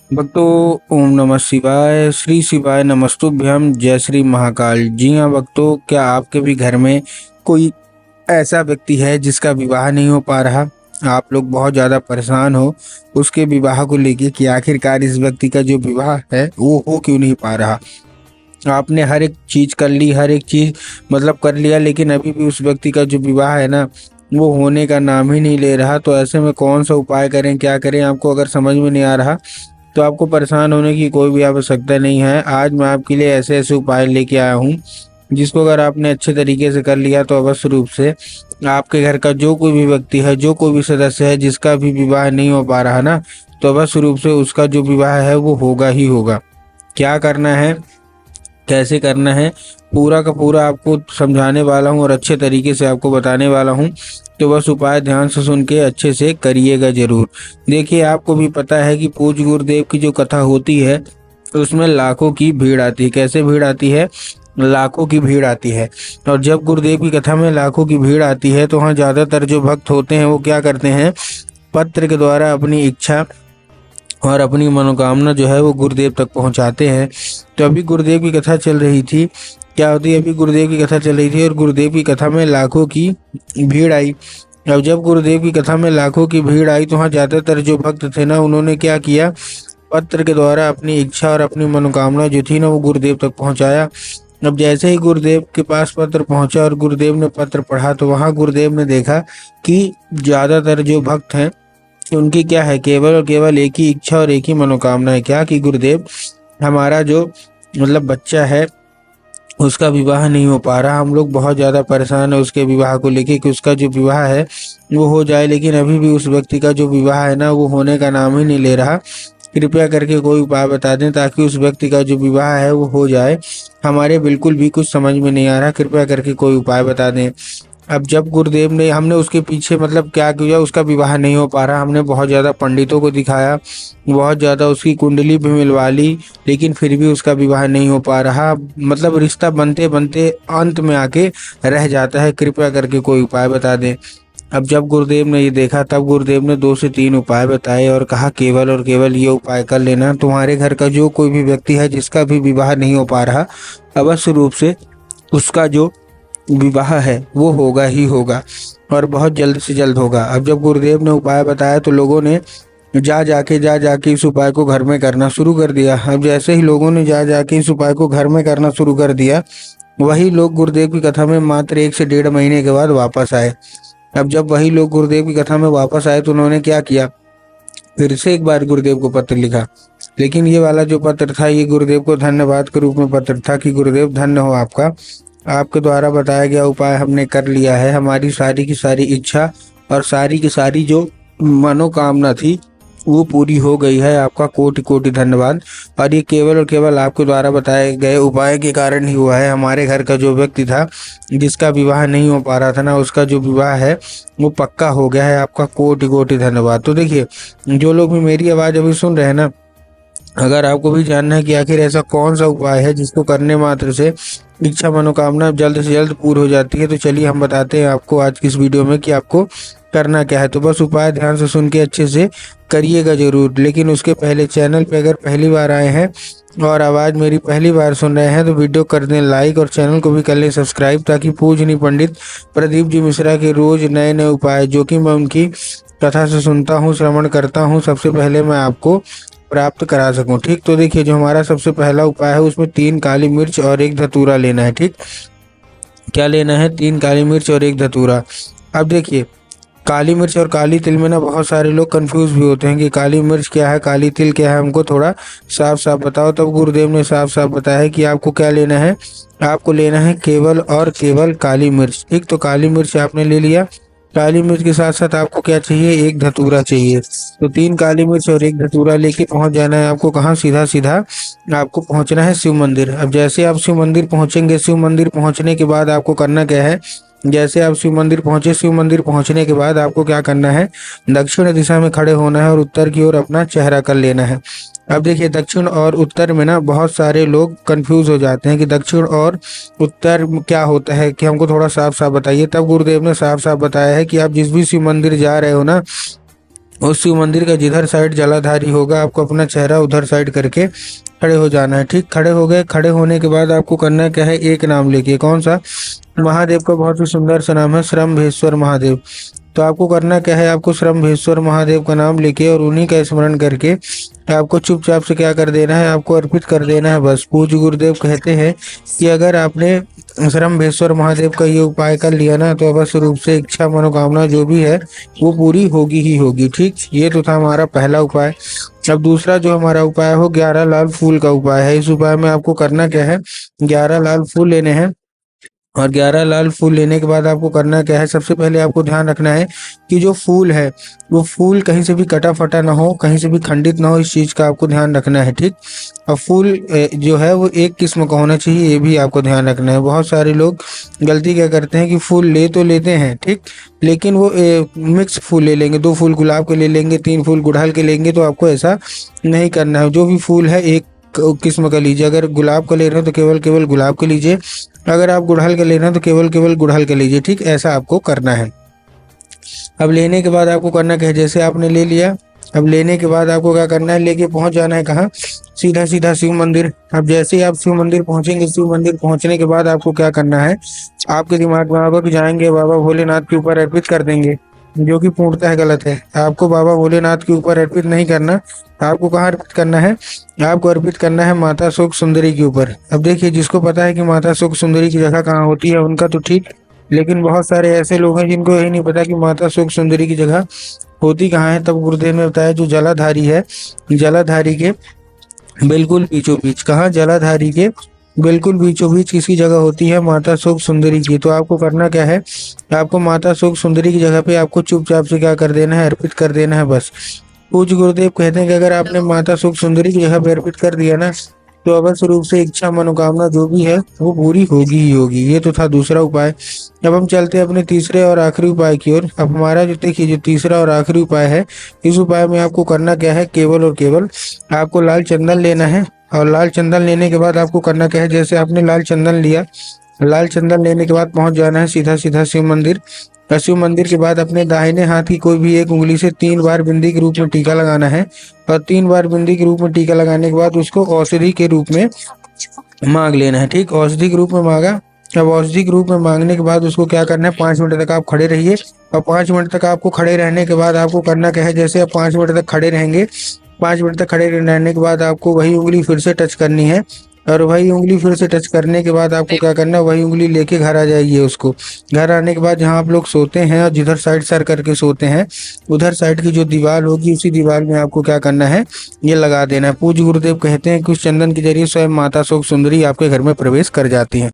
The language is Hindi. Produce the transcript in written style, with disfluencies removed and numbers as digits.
भक्तों, ओम नमः शिवाय। श्री शिवाय नमस्तुभ्यम। जय श्री महाकाल। जी हाँ भक्तों, क्या आपके भी घर में कोई ऐसा व्यक्ति है जिसका विवाह नहीं हो पा रहा? आप लोग बहुत ज़्यादा परेशान हो उसके विवाह को लेके कि आखिरकार इस व्यक्ति का जो विवाह है वो हो क्यों नहीं पा रहा। आपने हर एक चीज़ कर ली, हर एक चीज़ मतलब कर लिया, लेकिन अभी भी उस व्यक्ति का जो विवाह है ना वो होने का नाम ही नहीं ले रहा। तो ऐसे में कौन सा उपाय करें, क्या करें, आपको अगर समझ में नहीं आ रहा तो आपको परेशान होने की कोई भी आवश्यकता नहीं है। आज मैं आपके लिए ऐसे ऐसे उपाय लेके आया हूँ जिसको अगर आपने अच्छे तरीके से कर लिया तो अवश्य रूप से आपके घर का जो कोई भी व्यक्ति है, जो कोई भी सदस्य है जिसका भी विवाह नहीं हो पा रहा ना, तो अवश्य रूप से उसका जो विवाह है वो होगा ही होगा। क्या करना है, कैसे करना है, पूरा का पूरा आपको समझाने वाला हूँ और अच्छे तरीके से आपको बताने वाला हूँ। तो बस उपाय ध्यान से सुन के अच्छे से करिएगा जरूर। देखिए, आपको भी पता है कि पूज्य गुरुदेव की जो कथा होती है उसमें लाखों की भीड़ आती है। कैसे भीड़ आती है? लाखों की भीड़ आती है। और जब गुरुदेव की कथा में लाखों की भीड़ आती है तो वहाँ ज़्यादातर जो भक्त होते हैं वो क्या करते हैं, पत्र के द्वारा अपनी इच्छा और अपनी मनोकामना जो है वो गुरुदेव तक पहुंचाते हैं। तो अभी गुरुदेव की कथा चल रही थी। क्या होती है, अभी गुरुदेव की कथा चल रही थी और गुरुदेव की कथा में लाखों की भीड़ आई। अब जब गुरुदेव की कथा में लाखों की भीड़ आई तो वहाँ ज़्यादातर जो भक्त थे ना उन्होंने क्या किया, पत्र के द्वारा अपनी इच्छा और अपनी मनोकामना जो थी ना वो गुरुदेव तक पहुंचाया। अब जैसे ही गुरुदेव के पास पत्र पहुंचा और गुरुदेव ने पत्र पढ़ा तो वहाँ गुरुदेव ने देखा कि ज़्यादातर जो भक्त हैं उनकी क्या है, केवल और केवल एक ही इच्छा और एक ही मनोकामना है। क्या कि गुरुदेव, हमारा जो मतलब बच्चा है उसका विवाह नहीं हो पा रहा। हम लोग बहुत ज़्यादा परेशान है उसके विवाह को लेके कि उसका जो विवाह है वो हो जाए, लेकिन अभी भी उस व्यक्ति का जो विवाह है ना वो होने का नाम ही नहीं ले रहा। कृपया करके कोई उपाय बता दें ताकि उस व्यक्ति का जो विवाह है वो हो जाए। हमारे बिल्कुल भी कुछ समझ में नहीं आ रहा, कृपया करके कोई उपाय बता दें। अब जब गुरुदेव ने, हमने उसके पीछे मतलब क्या किया, उसका विवाह नहीं हो पा रहा, हमने बहुत ज़्यादा पंडितों को दिखाया, बहुत ज़्यादा उसकी कुंडली भी मिलवा ली, लेकिन फिर भी उसका विवाह नहीं हो पा रहा। मतलब रिश्ता बनते बनते अंत में आके रह जाता है। कृपया करके कोई उपाय बता दें। अब जब गुरुदेव ने ये देखा तब गुरुदेव ने 2 से 3 उपाय बताए और कहा केवल और केवल ये उपाय कर लेना, तुम्हारे घर का जो कोई भी व्यक्ति है जिसका भी विवाह नहीं हो पा रहा, अवश्य रूप से उसका जो विवाह है वो होगा ही होगा और बहुत जल्द से जल्द होगा। अब जब गुरुदेव ने उपाय बताया तो लोगों ने जा जाके इस उपाय को घर में करना शुरू कर दिया। अब जैसे ही लोगों ने जा जाके इस उपाय को घर में करना शुरू कर दिया, वही लोग गुरुदेव की कथा में मात्र 1 से 1.5 महीने के बाद वापस आए। अब जब वही लोग गुरुदेव की कथा में वापस आए तो उन्होंने क्या किया, फिर से एक बार गुरुदेव को पत्र लिखा। लेकिन ये वाला जो पत्र था ये गुरुदेव को धन्यवाद के रूप में पत्र था कि गुरुदेव धन्य हो आपका, आपके द्वारा बताया गया उपाय हमने कर लिया है। हमारी सारी की सारी इच्छा और सारी की सारी जो मनोकामना थी वो पूरी हो गई है। आपका कोटि कोटि धन्यवाद। और ये केवल और केवल आपके द्वारा बताए गए उपाय के कारण ही हुआ है। हमारे घर का जो व्यक्ति था जिसका विवाह नहीं हो पा रहा था ना, उसका जो विवाह है वो पक्का हो गया है। आपका कोटि कोटि धन्यवाद। तो देखिए, जो लोग भी मेरी आवाज़ अभी सुन रहे हैं ना, अगर आपको भी जानना है कि आखिर ऐसा कौन सा उपाय है जिसको करने मात्र से इच्छा मनोकामना जल्द से जल्द पूरी हो जाती है, तो चलिए हम बताते हैं आपको आज की इस वीडियो में कि आपको करना क्या है। तो बस उपाय ध्यान से सुन के अच्छे से करिएगा जरूर। लेकिन उसके पहले चैनल पे अगर पहली बार आए हैं और आवाज़ मेरी पहली बार सुन रहे हैं तो वीडियो कर दें लाइक और चैनल को भी कर लें सब्सक्राइब, ताकि पूजनीय पंडित प्रदीप जी मिश्रा के रोज नए नए उपाय जो कि मैं उनकी कथा से सुनता हूँ, श्रवण करता हूँ, सबसे पहले मैं आपको प्राप्त करा सकूं। ठीक, तो देखिए, जो हमारा सबसे पहला उपाय है उसमें 3 काली मिर्च और 1 धतूरा लेना है। ठीक, क्या लेना है? 3 काली मिर्च और 1 धतूरा। अब देखिए, काली मिर्च और काली तिल में ना बहुत सारे लोग कंफ्यूज भी होते हैं कि काली मिर्च क्या है, काली तिल क्या है, हमको थोड़ा साफ साफ बताओ। तब गुरुदेव ने साफ साफ बताया है कि आपको क्या लेना है, आपको लेना है केवल और केवल काली मिर्च। ठीक, तो काली मिर्च आपने ले लिया। काली मिर्च के साथ साथ आपको क्या चाहिए, 1 धतूरा चाहिए। तो 3 काली मिर्च और 1 धतूरा लेके पहुंच जाना है आपको कहाँ, सीधा सीधा आपको पहुंचना है शिव मंदिर। अब जैसे आप शिव मंदिर पहुंचेंगे, शिव मंदिर पहुंचने के बाद आपको करना क्या है, जैसे आप शिव मंदिर पहुंचे, शिव मंदिर पहुंचने के बाद आपको क्या करना है, दक्षिण दिशा में खड़े होना है और उत्तर की ओर अपना चेहरा कर लेना है। अब देखिए, दक्षिण और उत्तर में ना बहुत सारे लोग कंफ्यूज हो जाते हैं कि दक्षिण और उत्तर क्या होता है, कि हमको थोड़ा साफ साफ बताइए। तब गुरुदेव ने साफ साफ बताया है कि आप जिस भी शिव मंदिर जा रहे हो ना, उस शिव मंदिर का जिधर साइड जलाधारी होगा आपको अपना चेहरा उधर साइड करके खड़े हो जाना है। ठीक, खड़े हो गए। खड़े होने के बाद आपको करना क्या है, एक नाम लेके, कौन सा, महादेव का बहुत ही सुंदर सा नाम है श्रम्भेश्वर महादेव। तो आपको करना क्या है, आपको श्रम्भेश्वर महादेव का नाम लेके और उन्हीं का स्मरण करके आपको चुपचाप से क्या कर देना है, आपको अर्पित कर देना है बस। पूज्य गुरुदेव कहते हैं कि अगर आपने श्रम्भेश्वर महादेव का ये उपाय कर लिया ना, तो अवश्य रूप से इच्छा मनोकामना जो भी है वो पूरी होगी ही होगी। ठीक, ये तो था हमारा पहला उपाय। अब दूसरा जो हमारा उपाय हो 11 लाल फूल का उपाय है। इस उपाय में आपको करना क्या है, 11 लाल फूल लेने हैं और 11 लाल फूल लेने के बाद आपको करना क्या है, सबसे पहले आपको ध्यान रखना है कि जो फूल है वो फूल कहीं से भी कटा फटा ना हो, कहीं से भी खंडित ना हो, इस चीज़ का आपको ध्यान रखना है। ठीक, और फूल जो है वो एक किस्म का होना चाहिए, ये भी आपको ध्यान रखना है। बहुत सारे लोग गलती क्या करते हैं कि फूल ले तो लेते हैं, ठीक, लेकिन वो मिक्स फूल ले लेंगे, 2 फूल गुलाब के ले लेंगे, 3 फूल गुड़हल के लेंगे। तो आपको ऐसा नहीं करना है। जो भी फूल है एक किस्म का लीजिए। अगर गुलाब का ले रहे हो तो केवल केवल गुलाब के लीजिए, अगर आप गुड़हल का ले रहे हो तो केवल केवल गुड़हल के लीजिए। ठीक, ऐसा आपको करना है। अब लेने के बाद आपको करना क्या है, जैसे आपने ले लिया, अब लेने के बाद आपको क्या करना है, लेके पहुंच जाना है कहाँ, सीधा सीधा शिव मंदिर। अब जैसे ही आप शिव मंदिर पहुंचेंगे, शिव मंदिर पहुंचने के बाद आपको क्या करना है, आपके दिमाग में आएगा कि जाएंगे बाबा भोलेनाथ के ऊपर अर्पित कर देंगे, जो कि पूर्णतः गलत है। आपको बाबा भोलेनाथ के ऊपर अर्पित नहीं करना। आपको कहाँ अर्पित करना है, आपको अर्पित करना है माता सुख सुंदरी के ऊपर। अब देखिए, जिसको पता है कि माता सुख सुंदरी की जगह कहाँ होती है उनका तो ठीक, लेकिन बहुत सारे ऐसे लोग हैं जिनको यही नहीं पता कि माता सुख सुंदरी की जगह होती कहाँ है। तब गुरुदेव ने बताया जो जलाधारी है, जलाधारी के बिल्कुल बीचों बीच, कहाँ, जलाधारी के बिल्कुल बीचों बीच किसी जगह होती है माता सुख सुंदरी की। तो आपको करना क्या है, आपको माता सुख सुंदरी की जगह पे आपको चुपचाप से क्या कर देना है, अर्पित कर देना है बस। पूज्य गुरुदेव कहते हैं कि अगर आपने माता सुख सुंदरी की जगह पे अर्पित कर दिया ना, तो अवश्य रूप से इच्छा मनोकामना जो भी है वो पूरी होगी ही होगी। ये तो था दूसरा उपाय। अब हम चलते हैं अपने तीसरे और आखिरी उपाय की ओर। अब हमारा जो देखिए जो तीसरा और आखिरी उपाय है, इस उपाय में आपको करना क्या है, केवल और केवल आपको लाल चंदन लेना है। और लाल चंदन लेने के बाद आपको करना क्या है, जैसे आपने लाल चंदन लिया, लाल चंदन लेने के बाद पहुंच जाना है सीधा सीधा शिव मंदिर। और शिव मंदिर के बाद अपने दाहिने हाथ की कोई भी एक उंगली से 3 बार बिंदी के रूप में टीका लगाना है। और 3 बार बिंदी के रूप में टीका लगाने के बाद उसको औषधि के रूप में मांग लेना है। ठीक, औषधि के रूप में मांगा। अब औषधि के रूप में मांगने के बाद उसको क्या करना है, 5 मिनट तक आप खड़े रहिए। और 5 मिनट तक आपको खड़े रहने के बाद आपको करना क्या है, जैसे आप 5 मिनट तक खड़े रहेंगे, 5 मिनट तक खड़े रहने के बाद आपको वही उंगली फिर से टच करनी है। और वही उंगली फिर से टच करने के बाद आपको क्या करना है, वही उंगली लेके घर आ जाइए। उसको घर आने के बाद जहाँ आप लोग सोते हैं और जिधर साइड सर करके सोते हैं, उधर साइड की जो दीवार होगी उसी दीवार में आपको क्या करना है, ये लगा देना है। पूज्य गुरुदेव कहते हैं कि उस चंदन के जरिए स्वयं माता सुख सुंदरी आपके घर में प्रवेश कर जाती हैं।